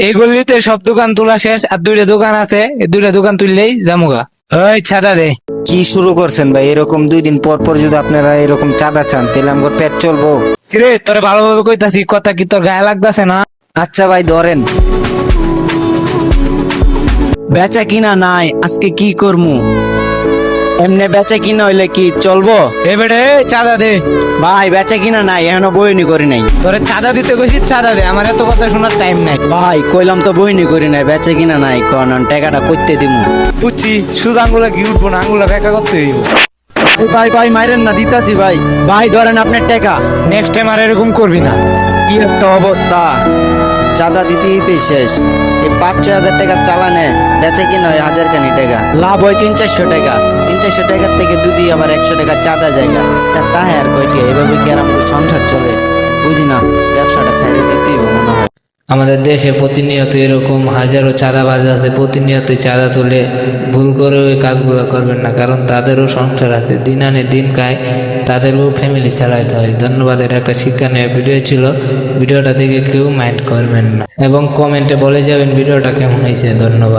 এই গলিতে সব দোকান তোলা শেষ, আর দুইটা দোকান আছে, এই দুইটা দোকান তুললেই জামুগা। ওই ছাদা দে। কি শুরু করছেন ভাই? এরকম 2 দিন পর পর যদি আপনারা এরকম চাঁদা চান তাহলে আমার পেট চলবো? কিরে তোরে ভালোভাবে কইতাছি, কথা কি তোর গায়ে লাগতাছে না? আচ্ছা ভাই ধরেন। বেচা কিনা নাই, আজকে কি করমু? এমনি বেচা কিনা হইলে কি চলবো? এ বেড়ে চাঁদা দে। ভাই বেচা কিনা নাই, এখনো বইনি করি নাই। তোরে চাঁদা দিতে কইছি, চাঁদা দে, আমার এত কথা শোনার টাইম নাই। ভাই কইলাম তো বইনি করি নাই, বেচা কিনা নাই, কোন টাকাটা করতে দিমু? বুঝছি, শুধু আঙ্গুলা কি উঠবো না, আঙ্গুলা বেকা করতে হইব। ভাই ভাই মাইরেন না, দিতাছি ভাই। ভাই ধরেন আপনার টাকা। নেক্সট টাইম আর এরকম করবি না। কি একটা অবস্থা, চাঁদা দিতে দিতে শেষ। এই 5-6 হাজার টাকা চালানে বেচে কিনা হয় 1000 খানি টাকা, লাভ হয় 300-400 টাকা। 300-400 টাকার থেকে যদি আবার 100 টাকা চাঁদা জায়গা, তাহে আর কয়টি? এভাবে কি আর আমার সংসার চলে? বুঝি না, ব্যবসাটা ছাইড়ে দিতেই হবে মনে হয়। আমাদের দেশে প্রতিনিয়ত এরকম হাজারো চাঁদাবাজ আছে, প্রতিনিয়তই চাঁদা তুলে। ভুল করে ওই কাজগুলো করবেন না, কারণ তাদেরও সংসার আছে, দিন আনে দিন খায়, তাদেরও ফ্যামিলি চালাইতে হয়। ধন্যবাদ। এটা একটা শিক্ষা নেওয়া ভিডিও ছিল। ভিডিওটা দেখে কেউ মাইন্ড করবেন না এবং কমেন্টে বলে যাবেন ভিডিওটা কেমন হয়েছে। ধন্যবাদ।